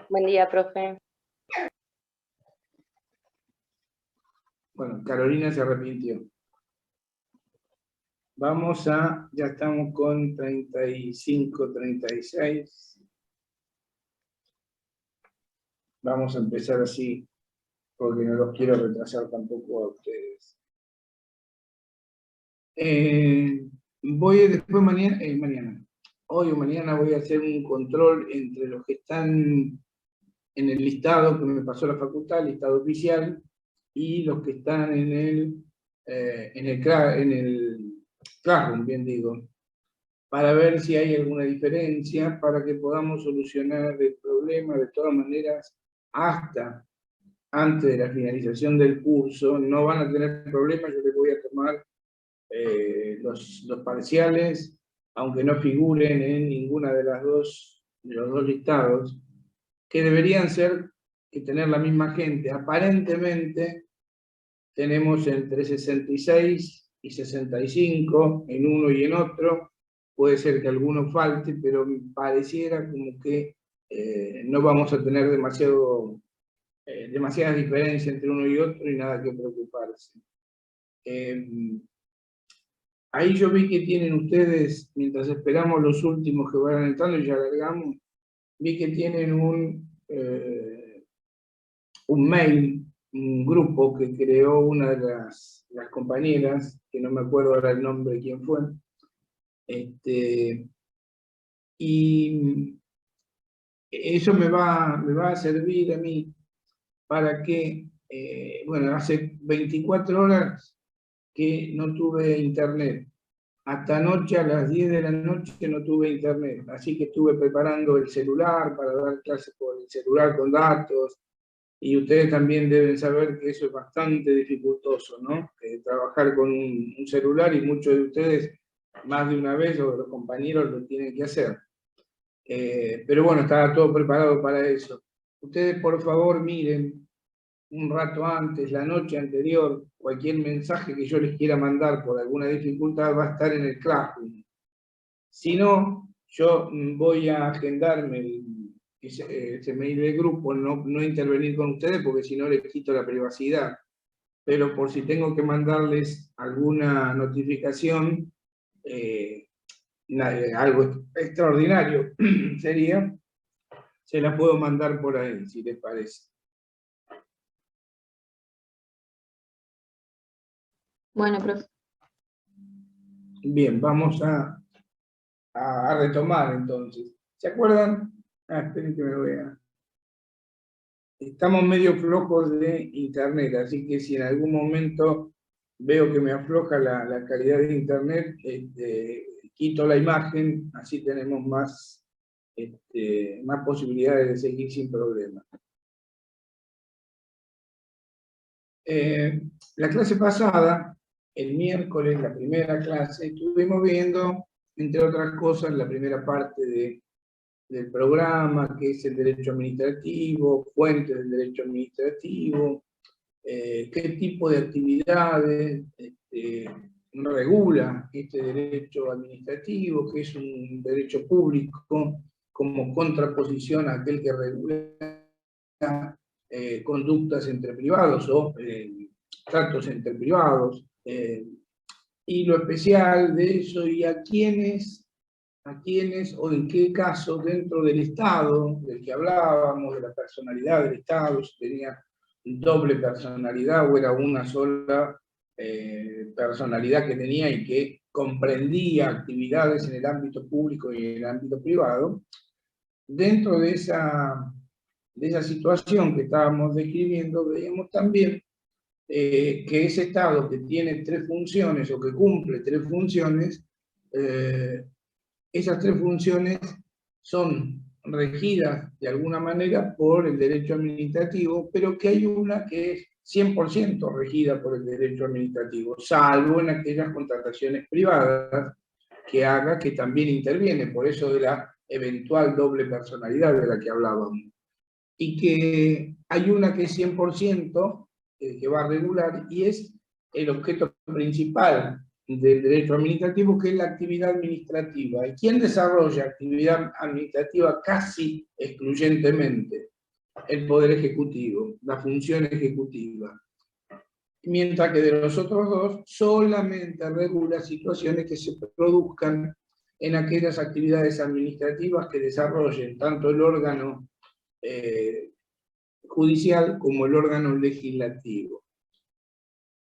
Buen día, profe. Bueno, Carolina se arrepintió. Vamos a, ya estamos con 35, 36. Vamos a empezar así, porque no los quiero retrasar tampoco a ustedes. Voy después hoy o mañana voy a hacer un control entre los que están en el listado que me pasó la facultad, el listado oficial, y los que están en el Classroom, bien digo, para ver si hay alguna diferencia, para que podamos solucionar el problema. De todas maneras, hasta antes de la finalización del curso, no van a tener problemas. Yo les voy a tomar los parciales, aunque no figuren en ninguna de los dos listados, que deberían ser que tener la misma gente. Aparentemente tenemos entre 66 y 65 en uno y en otro. Puede ser que alguno falte, pero pareciera como que no vamos a tener demasiadas diferencias entre uno y otro y nada que preocuparse. Ahí yo vi que tienen ustedes, mientras esperamos los últimos que vayan entrando y ya alargamos, vi que tienen un mail, un grupo que creó una de las compañeras, que no me acuerdo ahora el nombre de quién fue, y eso me va a servir a mí para que, bueno, hace 24 horas que no tuve internet. Hasta anoche a las 10 de la noche no tuve internet, así que estuve preparando el celular para dar clases por el celular con datos, y ustedes también deben saber que eso es bastante dificultoso, ¿no? Trabajar con un celular, y muchos de ustedes más de una vez, o los compañeros, lo tienen que hacer. Pero bueno, estaba todo preparado para eso. Ustedes, por favor, miren un rato antes, la noche anterior, cualquier mensaje que yo les quiera mandar por alguna dificultad va a estar en el Classroom. Si no, yo voy a agendarme ese mail del grupo, no intervenir con ustedes, porque si no les quito la privacidad. Pero por si tengo que mandarles alguna notificación, algo extraordinario sería, se la puedo mandar por ahí, si les parece. Bueno, profe. Bien, vamos a retomar entonces. ¿Se acuerdan? Esperen que me voy a... Estamos medio flojos de internet, así que si en algún momento veo que me afloja la calidad de internet, quito la imagen, así tenemos más posibilidades de seguir sin problema. La clase pasada, el miércoles, la primera clase, estuvimos viendo, entre otras cosas, la primera parte del programa, que es el derecho administrativo, fuentes del derecho administrativo, qué tipo de actividades regula este derecho administrativo, que es un derecho público, como contraposición a aquel que regula conductas entre privados o tratos entre privados, y lo especial de eso, y a quiénes o en qué caso dentro del Estado, del que hablábamos, de la personalidad del Estado, si tenía doble personalidad o era una sola personalidad que tenía y que comprendía actividades en el ámbito público y en el ámbito privado. Dentro de esa situación que estábamos describiendo, veíamos también que ese Estado que tiene tres funciones o que cumple tres funciones, esas tres funciones son regidas de alguna manera por el derecho administrativo, pero que hay una que es 100% regida por el derecho administrativo, salvo en aquellas contrataciones privadas que haga que también interviene, por eso de la eventual doble personalidad de la que hablábamos. Y que hay una que es 100% que va a regular, y es el objeto principal del derecho administrativo, que es la actividad administrativa. ¿Y quién desarrolla actividad administrativa casi excluyentemente? el Poder Ejecutivo, la función ejecutiva. Mientras que de los otros dos solamente regula situaciones que se produzcan en aquellas actividades administrativas que desarrollen tanto el órgano judicial como el órgano legislativo.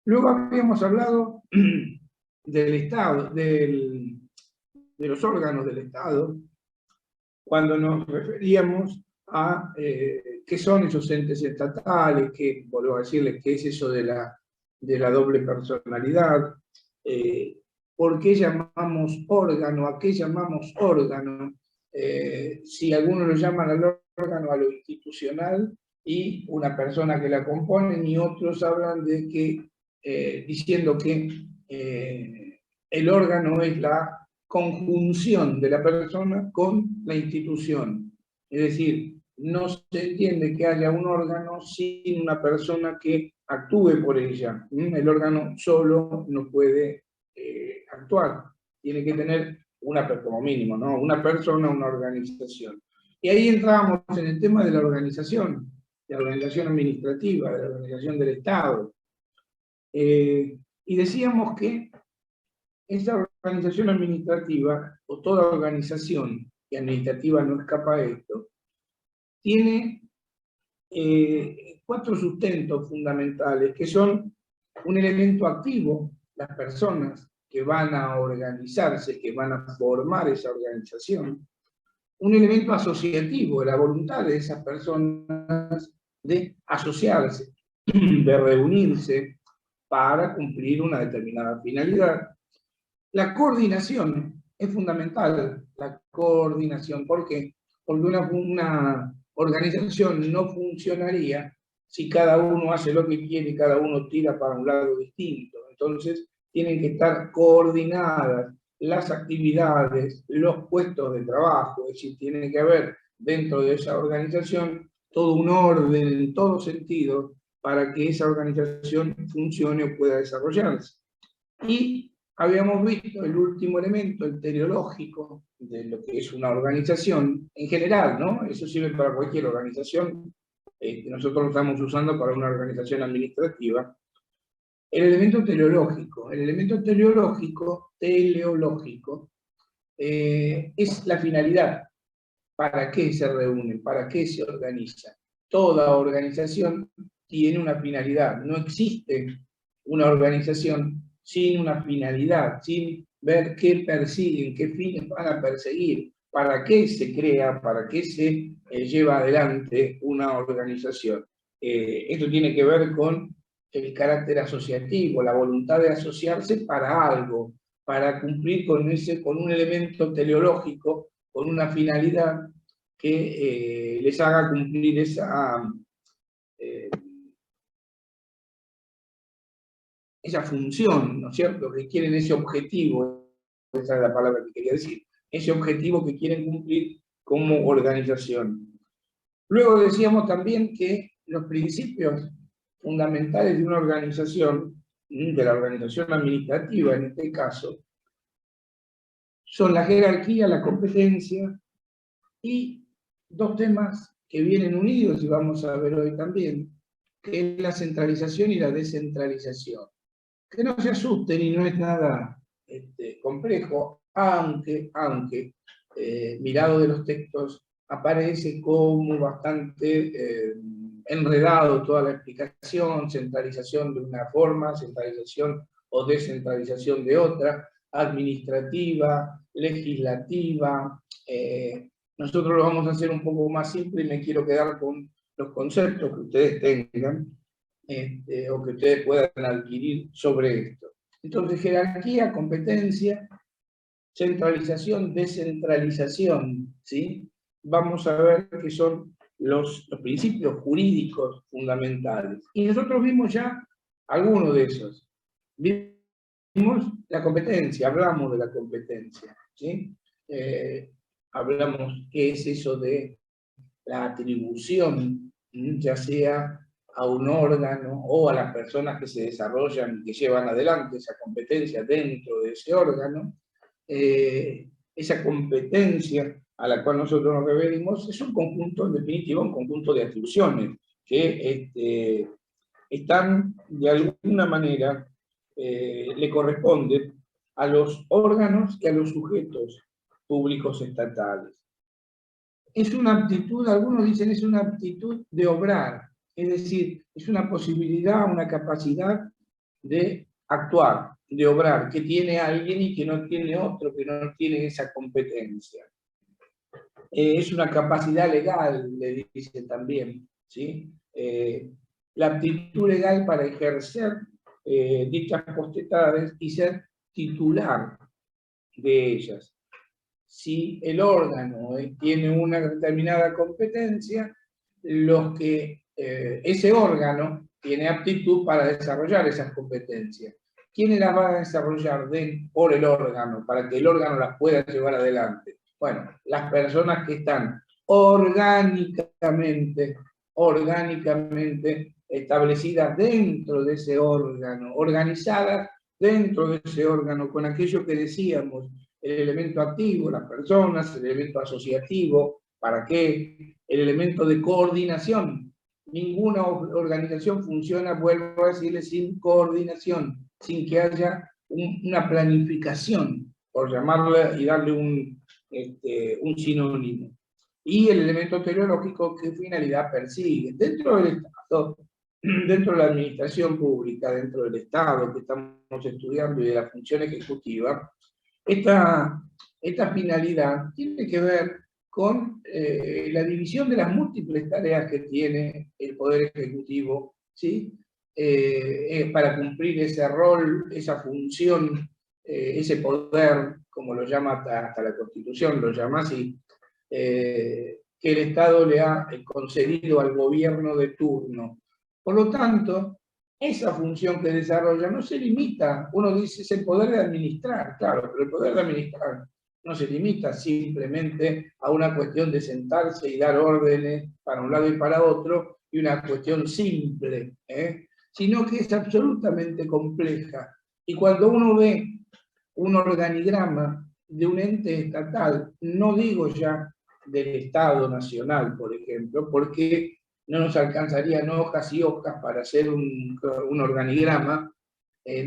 Luego habíamos hablado del Estado, de los órganos del Estado, cuando nos referíamos a qué son esos entes estatales, que, vuelvo a decirles, qué es eso de la doble personalidad, por qué llamamos órgano, a qué llamamos órgano, si algunos lo llaman al órgano a lo institucional y una persona que la componen, y otros hablan de que, diciendo que el órgano es la conjunción de la persona con la institución. Es decir, no se entiende que haya un órgano sin una persona que actúe por ella. El órgano solo no puede actuar. Tiene que tener como mínimo, ¿no? Una persona, una organización. Y ahí entramos en el tema de la organización administrativa, de la organización del Estado. Y decíamos que esa organización administrativa, o toda organización, y administrativa no escapa a esto, tiene 4 sustentos fundamentales, que son un elemento activo, las personas que van a organizarse, que van a formar esa organización; un elemento asociativo, la voluntad de esas personas de asociarse, de reunirse para cumplir una determinada finalidad. La coordinación es fundamental, la coordinación. ¿Por qué? Porque una organización no funcionaría si cada uno hace lo que quiere y cada uno tira para un lado distinto. Entonces, tienen que estar coordinadas las actividades, los puestos de trabajo, es decir, tiene que haber dentro de esa organización todo un orden en todo sentido para que esa organización funcione o pueda desarrollarse. Y habíamos visto el último elemento, el teleológico, de lo que es una organización en general, ¿no? Eso sirve para cualquier organización, nosotros lo estamos usando para una organización administrativa. El elemento teleológico. El elemento teleológico es la finalidad. ¿Para qué se reúnen? ¿Para qué se organizan? Toda organización tiene una finalidad. No existe una organización sin una finalidad, sin ver qué persiguen, qué fines van a perseguir, para qué se crea, para qué se lleva adelante una organización. Esto tiene que ver con el carácter asociativo, la voluntad de asociarse para algo, para cumplir con un elemento teleológico, con una finalidad que les haga cumplir esa función, ¿no es cierto?, que quieren, ese objetivo, esa es la palabra que quería decir, ese objetivo que quieren cumplir como organización. Luego decíamos también que los principios fundamentales de una organización, de la organización administrativa en este caso, son la jerarquía, la competencia y 2 temas que vienen unidos y vamos a ver hoy también, que es la centralización y la descentralización. Que no se asusten y no es nada complejo, aunque mirado de los textos aparece como bastante enredado toda la explicación, centralización de una forma, centralización o descentralización de otra, administrativa, legislativa. Nosotros lo vamos a hacer un poco más simple y me quiero quedar con los conceptos que ustedes tengan o que ustedes puedan adquirir sobre esto. Entonces, jerarquía, competencia, centralización, descentralización, ¿sí? Vamos a ver qué son los principios jurídicos fundamentales. Y nosotros vimos ya algunos de esos. Vimos la competencia, hablamos de la competencia, ¿sí? Hablamos qué es eso de la atribución, ya sea a un órgano o a las personas que se desarrollan y que llevan adelante esa competencia dentro de ese órgano. Esa competencia a la cual nosotros nos referimos es un conjunto, en definitiva, un conjunto de atribuciones que están, de alguna manera, le corresponden a los órganos y a los sujetos públicos estatales. Es una aptitud, algunos dicen es una aptitud de obrar, es decir, es una posibilidad, una capacidad de actuar, de obrar, que tiene alguien y que no tiene otro, que no tiene esa competencia. Es una capacidad legal, le dicen también, ¿sí? La aptitud legal para ejercer dichas potestades y ser titular de ellas. Si el órgano tiene una determinada competencia, ese órgano tiene aptitud para desarrollar esas competencias. ¿Quiénes las van a desarrollar por el órgano, para que el órgano las pueda llevar adelante? Bueno, las personas que están orgánicamente establecidas dentro de ese órgano, organizadas dentro de ese órgano, con aquello que decíamos, el elemento activo, las personas, el elemento asociativo, ¿para qué? El elemento de coordinación. Ninguna organización funciona, vuelvo a decirle, sin coordinación, sin que haya una planificación, por llamarla y darle un sinónimo. Y el elemento teleológico, ¿qué finalidad persigue? Dentro del Estado, dentro de la administración pública, dentro del Estado que estamos estudiando y de la función ejecutiva, esta finalidad tiene que ver con la división de las múltiples tareas que tiene el Poder Ejecutivo, ¿sí? Para cumplir ese rol, esa función, ese poder, como lo llama hasta la Constitución, lo llama así, que el Estado le ha concedido al gobierno de turno. Por lo tanto, esa función que desarrolla no se limita, uno dice es el poder de administrar, claro, pero el poder de administrar no se limita simplemente a una cuestión de sentarse y dar órdenes para un lado y para otro, y una cuestión simple, sino que es absolutamente compleja. Y cuando uno ve un organigrama de un ente estatal, no digo ya del Estado Nacional, por ejemplo, porque no nos alcanzarían hojas y hojas para hacer un organigrama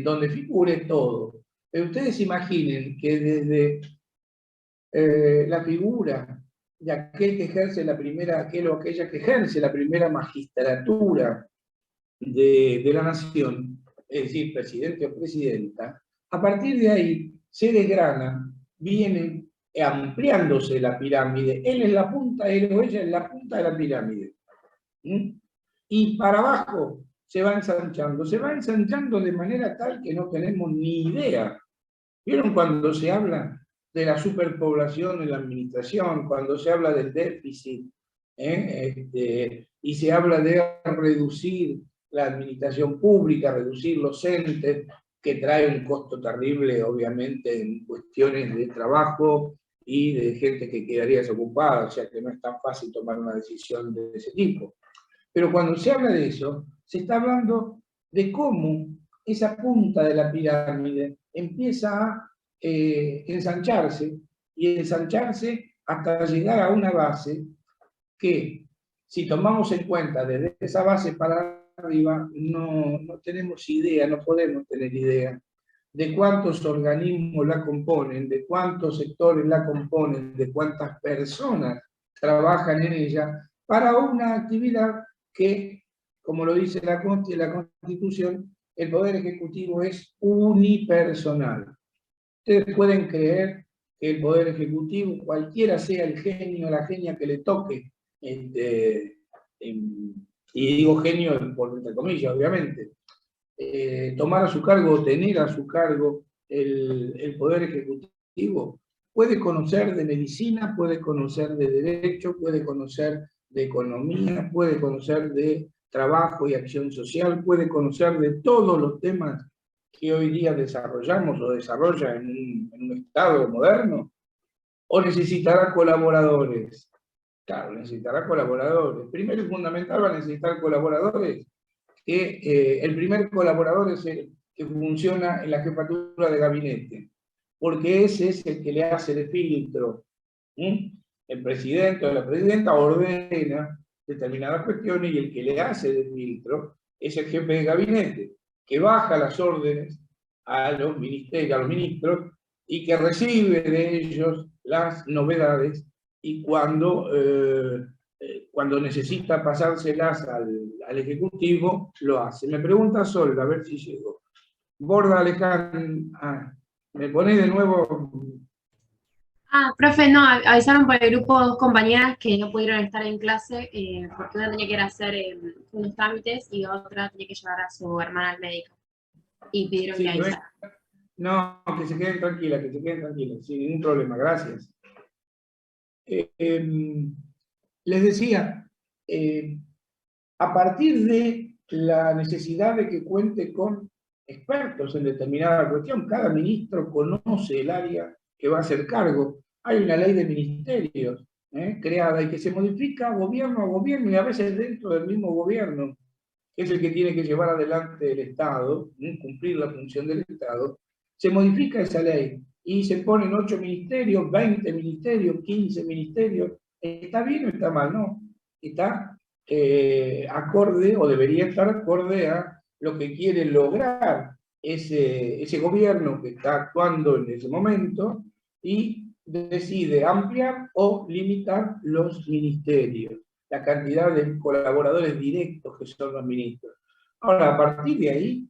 donde figure todo. Pero ustedes imaginen que desde la figura de aquel que ejerce aquel o aquella que ejerce la primera magistratura de la nación, es decir, presidente o presidenta, a partir de ahí se desgrana, viene ampliándose la pirámide, él es la punta, él o ella es la punta de la pirámide. Y para abajo se va ensanchando de manera tal que no tenemos ni idea. ¿Vieron cuando se habla de la superpoblación en la administración, cuando se habla del déficit, y se habla de reducir la administración pública, reducir los entes, que trae un costo terrible, obviamente, en cuestiones de trabajo y de gente que quedaría desocupada, o sea que no es tan fácil tomar una decisión de ese tipo. Pero cuando se habla de eso, se está hablando de cómo esa punta de la pirámide empieza a ensancharse hasta llegar a una base que, si tomamos en cuenta desde esa base para arriba, no tenemos idea, no podemos tener idea de cuántos organismos la componen, de cuántos sectores la componen, de cuántas personas trabajan en ella para una actividad que, como lo dice la Constitución, el Poder Ejecutivo es unipersonal. Ustedes pueden creer que el Poder Ejecutivo, cualquiera sea el genio o la genia que le toque, y digo genio entre comillas, obviamente, tomar a su cargo, tener a su cargo el Poder Ejecutivo, puede conocer de medicina, puede conocer de derecho, puede conocer de economía, puede conocer de trabajo y acción social, puede conocer de todos los temas que hoy día desarrollamos o desarrolla en un Estado moderno, o necesitará colaboradores. Claro, necesitará colaboradores. Primero y fundamental va a necesitar colaboradores, que el primer colaborador es el que funciona en la jefatura de gabinete, porque ese es el que le hace de filtro. el presidente o la presidenta ordena determinadas cuestiones y el que le hace de filtro es el jefe de gabinete, que baja las órdenes a los ministerios, a los ministros, y que recibe de ellos las novedades, y cuando necesita pasárselas al Ejecutivo, lo hace. Me pregunta Sol, a ver si llegó. Borda Alejandra, ¿me ponés de nuevo? Profe, no, avisaron por el grupo dos compañeras que no pudieron estar en clase porque una tenía que ir a hacer unos trámites y otra tenía que llevar a su hermana al médico. Y pidieron Sí, que avisara. no, que se queden tranquilas, sin ningún problema, gracias. Les decía, a partir de la necesidad de que cuente con expertos en determinada cuestión, cada ministro conoce el área que va a hacer cargo. Hay una ley de ministerios creada y que se modifica gobierno a gobierno y a veces dentro del mismo gobierno, que es el que tiene que llevar adelante el Estado, cumplir la función del Estado. Se modifica esa ley y se ponen 8 ministerios, 20 ministerios, 15 ministerios. ¿Está bien o está mal? No. Está acorde, o debería estar acorde a lo que quiere lograr ese gobierno que está actuando en ese momento, y decide ampliar o limitar los ministerios, la cantidad de colaboradores directos que son los ministros. Ahora, a partir de ahí,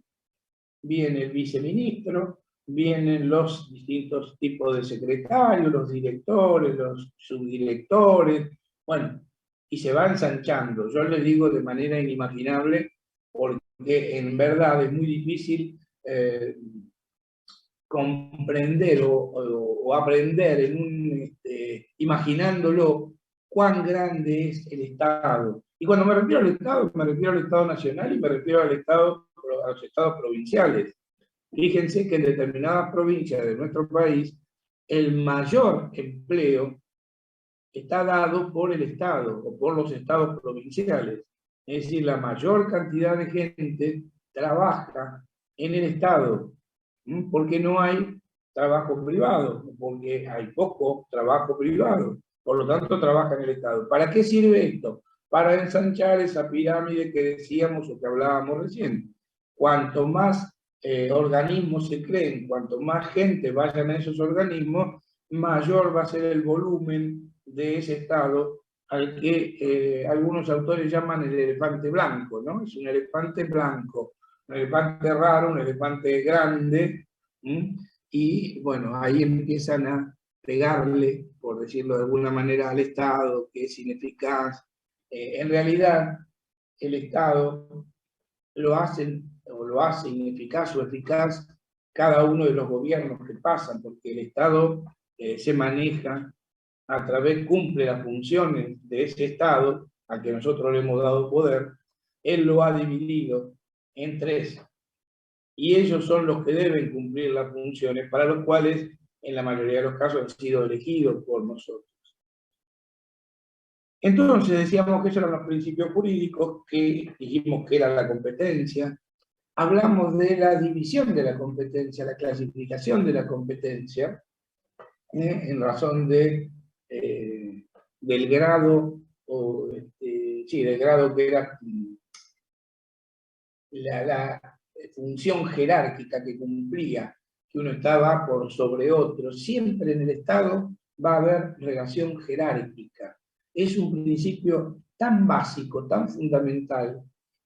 viene el viceministro, vienen los distintos tipos de secretarios, los directores, los subdirectores, bueno, y se va ensanchando. Yo les digo de manera inimaginable, porque en verdad es muy difícil comprender o aprender imaginándolo cuán grande es el Estado. Y cuando me refiero al Estado, me refiero al Estado nacional y me refiero a los estados provinciales. Fíjense que en determinadas provincias de nuestro país, el mayor empleo está dado por el Estado o por los estados provinciales. Es decir, la mayor cantidad de gente trabaja en el Estado, porque no hay trabajo privado, porque hay poco trabajo privado, por lo tanto trabaja en el Estado. ¿Para qué sirve esto? Para ensanchar esa pirámide que decíamos o que hablábamos recién. Cuanto más organismos se creen, cuanto más gente vayan a esos organismos, mayor va a ser el volumen de ese Estado al que algunos autores llaman el elefante blanco, ¿no? Es un elefante blanco, un elefante raro, un elefante grande, y bueno, ahí empiezan a pegarle, por decirlo de alguna manera, al Estado, que es ineficaz. En realidad, el Estado lo hace ineficaz o eficaz cada uno de los gobiernos que pasan, porque el Estado se maneja a través, cumple las funciones de ese Estado al que nosotros le hemos dado poder. Él lo ha dividido en 3, y ellos son los que deben cumplir las funciones para los cuales en la mayoría de los casos han sido elegidos por nosotros. Entonces decíamos que esos eran los principios jurídicos, que dijimos que era la competencia. Hablamos de la división de la competencia, la clasificación de la competencia, en razón del grado, del grado que era la función jerárquica que cumplía, que uno estaba por sobre otro. Siempre en el Estado va a haber relación jerárquica. Es un principio tan básico, tan fundamental,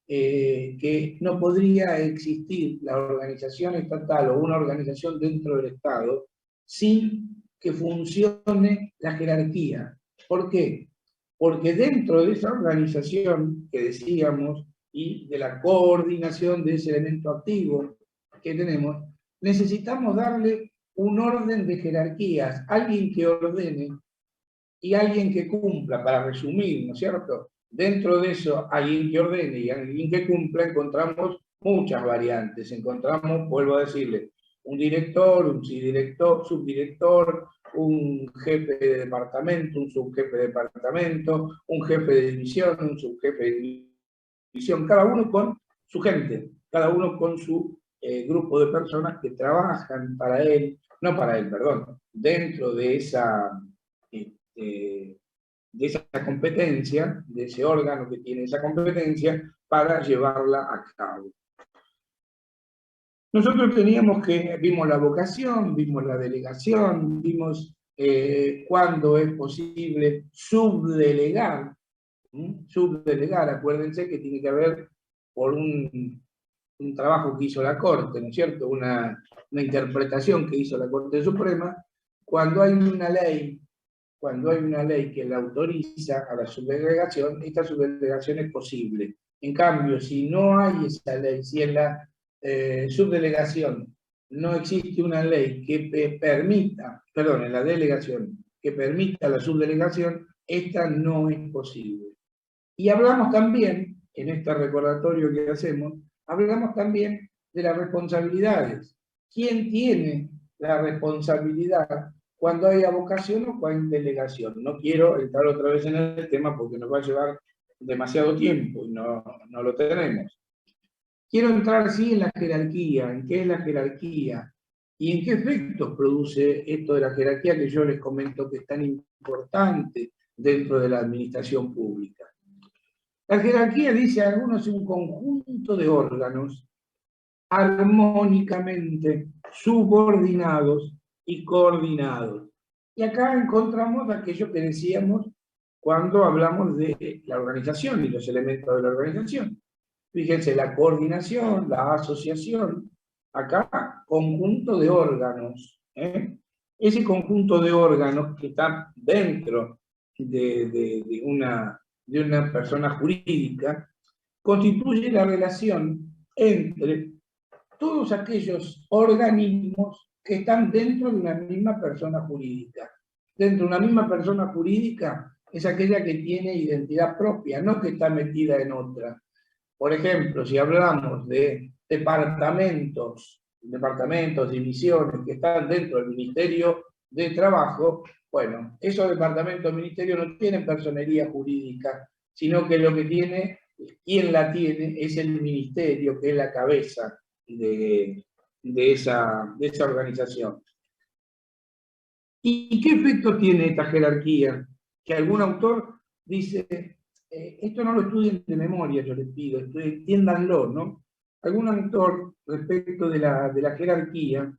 que no podría existir la organización estatal o una organización dentro del Estado sin que funcione la jerarquía. ¿Por qué? Porque dentro de esa organización que decíamos, y de la coordinación de ese elemento activo que tenemos, necesitamos darle un orden de jerarquías, alguien que ordene y alguien que cumpla, para resumir, ¿no es cierto? Dentro de eso, alguien que ordene y alguien que cumpla, encontramos muchas variantes. Encontramos, vuelvo a decirle, un director, un subdirector, un jefe de departamento, un subjefe de departamento, un jefe de división, un subjefe de división, cada uno con su gente, cada uno con su grupo de personas que trabajan para él, no para él, perdón, dentro de esa esa competencia, de ese órgano que tiene esa competencia, para llevarla a cabo. Nosotros vimos la vocación, vimos la delegación, vimos cuándo es posible subdelegar. Subdelegar, acuérdense que tiene que haber por un trabajo que hizo la Corte, ¿no es cierto? Una interpretación que hizo la Corte Suprema, cuando hay una ley que la autoriza a la subdelegación, esta subdelegación es posible. En cambio, si no hay esa ley, si en la subdelegación no existe una ley que permita, perdón, en la delegación, que permita la subdelegación, esta no es posible. Y hablamos también, en este recordatorio que hacemos, hablamos también de las responsabilidades. ¿Quién tiene la responsabilidad cuando hay vocación o cuando hay delegación? No quiero entrar otra vez en el tema porque nos va a llevar demasiado tiempo y no lo tenemos. Quiero entrar sí en la jerarquía, en qué es la jerarquía y en qué efectos produce esto de la jerarquía que yo les comento que es tan importante dentro de la administración pública. La jerarquía, dice algunos, es un conjunto de órganos armónicamente subordinados y coordinados. Y acá encontramos aquello que decíamos cuando hablamos de la organización y los elementos de la organización. Fíjense, la coordinación, la asociación, acá conjunto de órganos. Ese conjunto de órganos que está dentro de una persona jurídica, constituye la relación entre todos aquellos organismos que están dentro de una misma persona jurídica. Dentro de una misma persona jurídica es aquella que tiene identidad propia, no que está metida en otra. Por ejemplo, si hablamos de departamentos, divisiones que están dentro del Ministerio de Trabajo, bueno, esos departamentos del Ministerio no tienen personería jurídica, sino que lo que tiene, quien la tiene, es el Ministerio, que es la cabeza de esa organización. ¿Y qué efecto tiene esta jerarquía? Que algún autor dice, esto no lo estudien de memoria, yo les pido, entiéndanlo, ¿no? Algún autor, respecto de la jerarquía,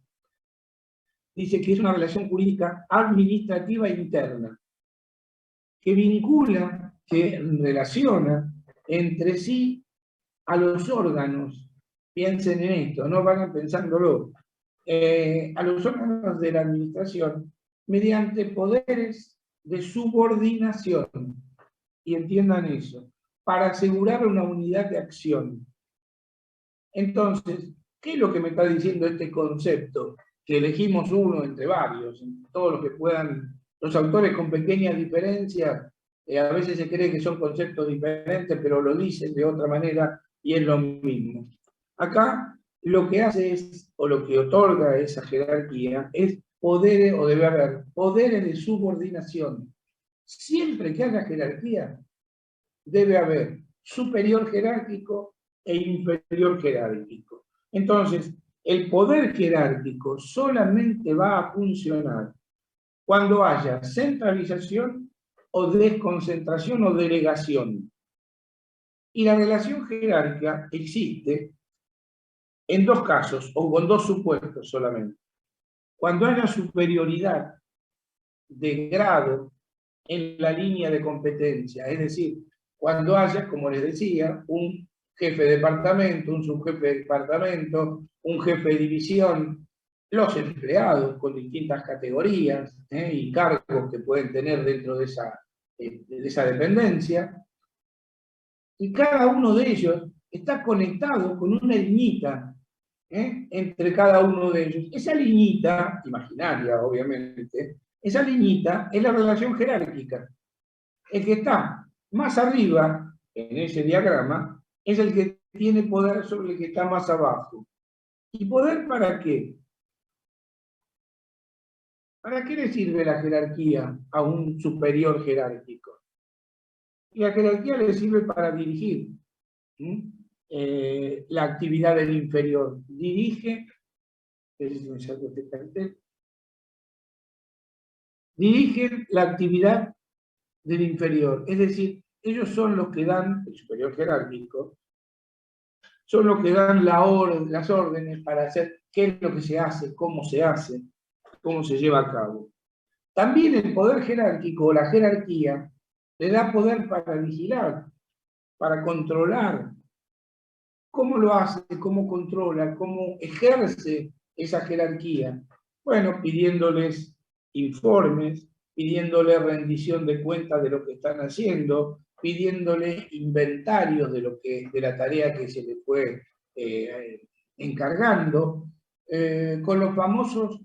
dice que es una relación jurídica administrativa interna, que vincula, que relaciona entre sí a los órganos. Piensen en esto, no vayan pensándolo. A los órganos de la administración mediante poderes de subordinación. Y entiendan eso, para asegurar una unidad de acción. Entonces, ¿qué es lo que me está diciendo este concepto? Que elegimos uno entre varios, todos los que puedan, los autores con pequeñas diferencias, a veces se cree que son conceptos diferentes, pero lo dicen de otra manera y es lo mismo. Acá lo que hace es, o lo que otorga esa jerarquía, es poderes, o debe haber, poderes de subordinación. Siempre que haya jerarquía, debe haber superior jerárquico e inferior jerárquico. Entonces, el poder jerárquico solamente va a funcionar cuando haya centralización o desconcentración o delegación. Y la relación jerárquica existe en dos casos, o con dos supuestos solamente. Cuando haya superioridad de grado en la línea de competencia, es decir, cuando haya, como les decía, un jefe de departamento, un subjefe de departamento, un jefe de división, los empleados con distintas categorías y cargos que pueden tener dentro de esa dependencia, y cada uno de ellos está conectado con una liñita entre cada uno de ellos. Esa liñita, imaginaria obviamente, esa liñita es la relación jerárquica. El que está más arriba en ese diagrama es el que tiene poder sobre el que está más abajo. ¿Y poder para qué? ¿Para qué le sirve la jerarquía a un superior jerárquico? Y la jerarquía le sirve para dirigir la actividad del inferior. Dirige la actividad del inferior. Es decir, ellos son los que dan, el superior jerárquico, son los que dan las órdenes para hacer qué es lo que se hace, cómo se lleva a cabo. También el poder jerárquico o la jerarquía le da poder para vigilar, para controlar. ¿Cómo lo hace? ¿Cómo controla? ¿Cómo ejerce esa jerarquía? Bueno, pidiéndoles informes, pidiéndoles rendición de cuentas de lo que están haciendo, pidiéndoles inventarios de la tarea que se les fue encargando, con los famosos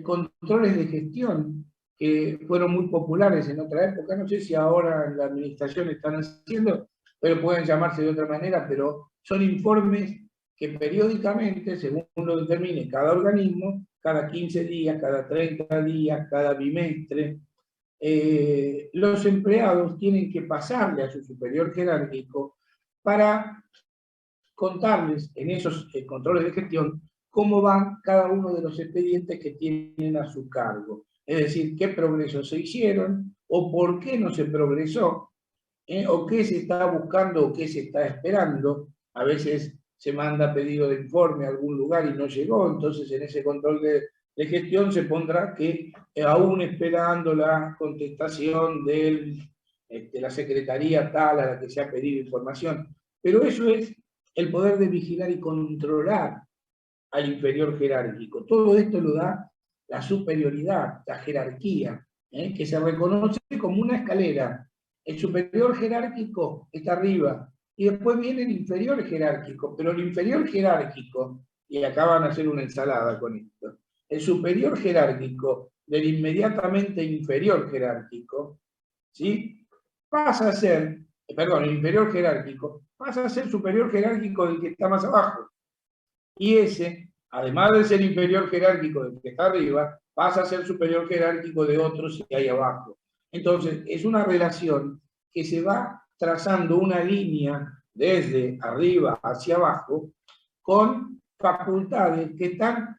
controles de gestión que fueron muy populares en otra época. No sé si ahora en la administración están haciendo, pero pueden llamarse de otra manera, pero son informes que periódicamente, según lo determine cada organismo, cada 15 días, cada 30 días, cada bimestre, los empleados tienen que pasarle a su superior jerárquico para contarles en esos controles de gestión cómo van cada uno de los expedientes que tienen a su cargo. Es decir, qué progresos se hicieron o por qué no se progresó, o qué se está buscando o qué se está esperando. A veces se manda pedido de informe a algún lugar y no llegó, entonces en ese control de gestión se pondrá que aún esperando la contestación de la secretaría tal a la que se ha pedido información. Pero eso es el poder de vigilar y controlar al inferior jerárquico. Todo esto lo da la superioridad, la jerarquía, que se reconoce como una escalera. El superior jerárquico está arriba, y después viene el inferior jerárquico, pero el inferior jerárquico, y acá van a hacer una ensalada con esto, el superior jerárquico del inmediatamente inferior jerárquico, ¿sí? Pasa a ser, el inferior jerárquico, pasa a ser superior jerárquico del que está más abajo. Y ese, además de ser inferior jerárquico del que está arriba, pasa a ser superior jerárquico de otros que hay abajo. Entonces, es una relación que se va trazando una línea desde arriba hacia abajo con facultades que están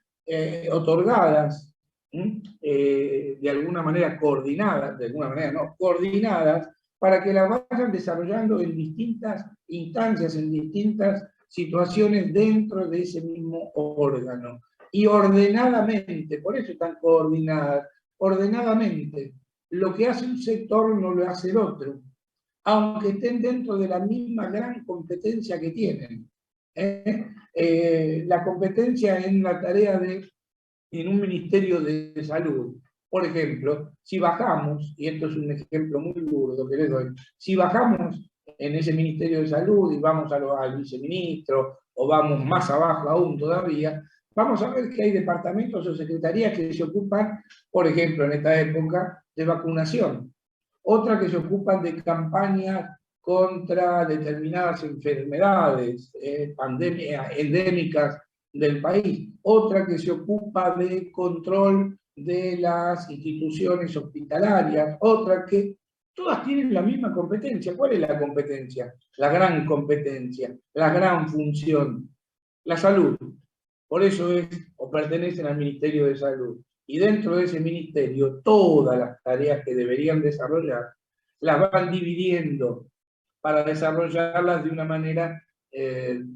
otorgadas, de alguna manera coordinadas, de alguna manera no, coordinadas, para que las vayan desarrollando en distintas instancias, en distintas situaciones dentro de ese mismo órgano. Y ordenadamente, por eso están coordinadas, ordenadamente. Lo que hace un sector no lo hace el otro, aunque estén dentro de la misma gran competencia que tienen. La competencia en la tarea en un ministerio de salud, por ejemplo, si bajamos, y esto es un ejemplo muy burdo que les doy, si bajamos en ese Ministerio de Salud y vamos al viceministro, o vamos más abajo aún todavía, vamos a ver que hay departamentos o secretarías que se ocupan, por ejemplo, en esta época, de vacunación, otras que se ocupan de campañas contra determinadas enfermedades, pandemias endémicas del país, otra que se ocupa de control de las instituciones hospitalarias, otra que todas tienen la misma competencia. ¿Cuál es la competencia? La gran competencia, la gran función, la salud. Por eso pertenecen al Ministerio de Salud. Y dentro de ese ministerio, todas las tareas que deberían desarrollar, las van dividiendo para desarrollarlas de una manera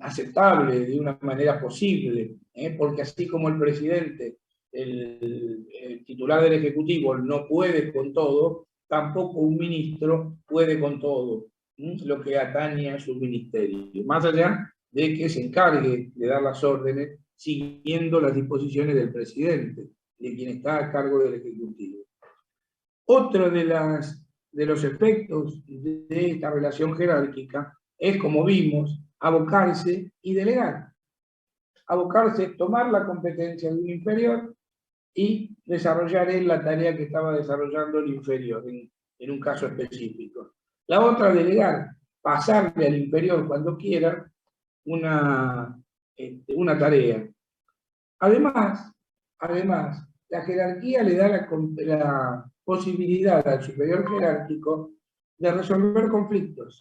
aceptable, de una manera posible, porque así como el presidente, el titular del Ejecutivo no puede con todo, tampoco un ministro puede con todo lo que atañe a su ministerio, más allá de que se encargue de dar las órdenes siguiendo las disposiciones del presidente, de quien está a cargo del Ejecutivo. Otro de los efectos de esta relación jerárquica es, como vimos, abocarse y delegar. Abocarse es tomar la competencia de un inferior y desarrollar él la tarea que estaba desarrollando el inferior, en un caso específico. La otra, delegar, pasarle al inferior cuando quiera una tarea. Además, la jerarquía le da la posibilidad al superior jerárquico de resolver conflictos.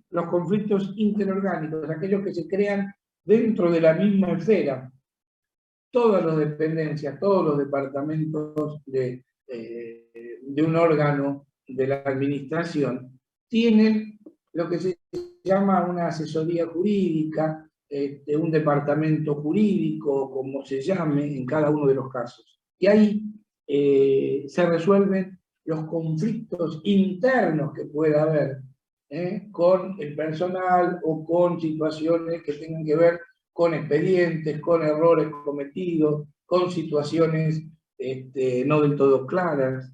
Los conflictos interorgánicos, aquellos que se crean dentro de la misma esfera. Todas las dependencias, todos los departamentos de un órgano de la administración tienen lo que se llama una asesoría jurídica, un departamento jurídico, como se llame en cada uno de los casos. Y ahí se resuelven los conflictos internos que pueda haber con el personal o con situaciones que tengan que ver con expedientes, con errores cometidos, con situaciones no del todo claras.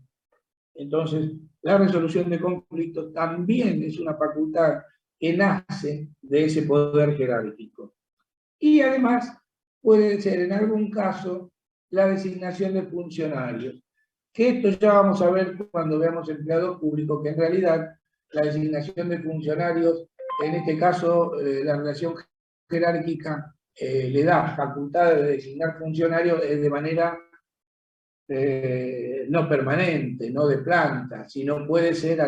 Entonces, la resolución de conflictos también es una facultad que nace de ese poder jerárquico. Y además puede ser en algún caso la designación de funcionarios, que esto ya vamos a ver cuando veamos empleados públicos, que en realidad la designación de funcionarios, en este caso la relación jerárquica le da facultad de designar funcionarios de manera no permanente, no de planta, sino puede ser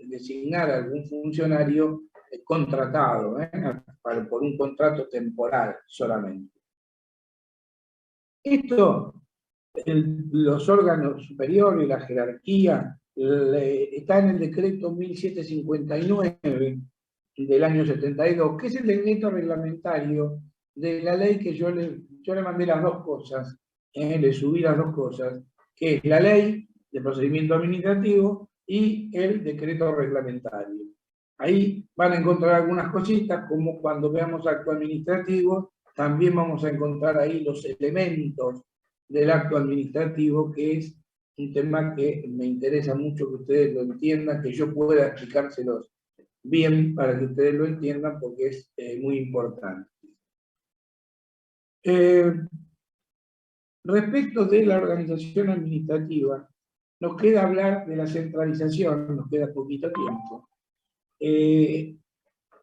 designar algún funcionario contratado, por un contrato temporal solamente. Esto, los órganos superiores y la jerarquía, está en el decreto 1759 del año 72, que es el decreto reglamentario de la ley que yo le mandé las dos cosas, le subí las dos cosas, que es la ley de procedimiento administrativo y el decreto reglamentario. Ahí van a encontrar algunas cositas, como cuando veamos acto administrativo, también vamos a encontrar ahí los elementos del acto administrativo, que es un tema que me interesa mucho que ustedes lo entiendan, que yo pueda explicárselos bien para que ustedes lo entiendan, porque es muy importante. Respecto de la organización administrativa, nos queda hablar de la centralización, nos queda poquito tiempo.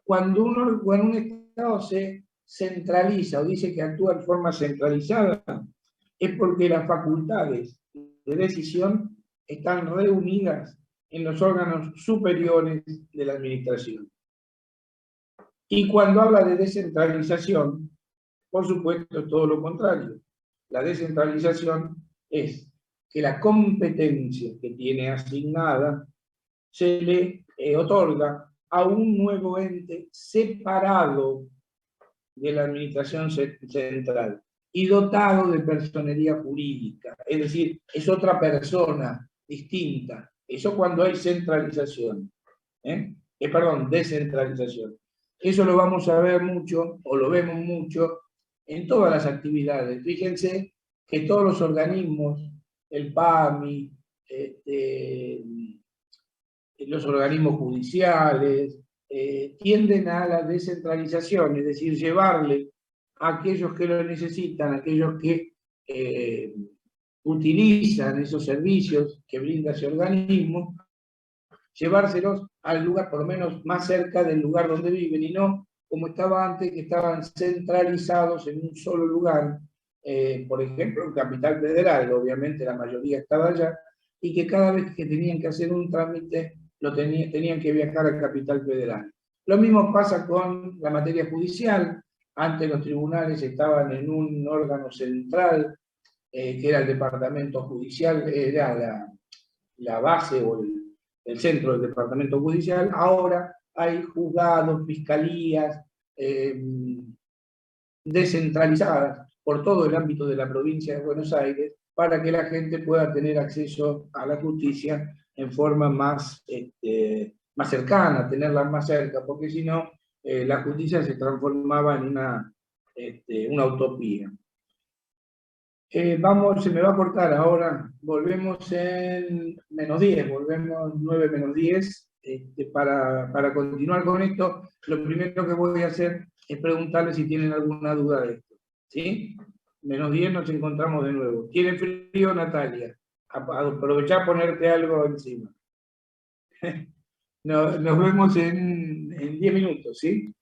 Cuando un Estado se centraliza o dice que actúa de forma centralizada, es porque las facultades de decisión están reunidas en los órganos superiores de la administración. Y cuando habla de descentralización, por supuesto, es todo lo contrario. La descentralización es que la competencia que tiene asignada se le otorga a un nuevo ente separado de la administración central y dotado de personería jurídica, es decir, es otra persona distinta. Eso cuando hay centralización, descentralización. Eso lo vamos a ver mucho, o lo vemos mucho, en todas las actividades. Fíjense que todos los organismos, el PAMI, los organismos judiciales, tienden a la descentralización, es decir, llevarle a aquellos que lo necesitan, a aquellos que utilizan esos servicios que brinda ese organismo, llevárselos al lugar, por lo menos más cerca del lugar donde viven, y no como estaba antes, que estaban centralizados en un solo lugar, por ejemplo, en Capital Federal, obviamente la mayoría estaba allá, y que cada vez que tenían que hacer un trámite, tenían que viajar a Capital Federal. Lo mismo pasa con la materia judicial. Antes los tribunales estaban en un órgano central, que era el departamento judicial, era la base o el centro del departamento judicial. Ahora hay juzgados, fiscalías descentralizadas por todo el ámbito de la provincia de Buenos Aires, para que la gente pueda tener acceso a la justicia en forma más cercana, tenerla más cerca, porque si no, la justicia se transformaba en una utopía. Se me va a cortar ahora, volvemos en -10, volvemos 9 menos 10, para continuar con esto. Lo primero que voy a hacer es preguntarles si tienen alguna duda de esto, ¿sí? -10 nos encontramos de nuevo. ¿Tiene frío, Natalia? Aprovechá a ponerte algo encima. Nos vemos en 10 minutos, ¿sí?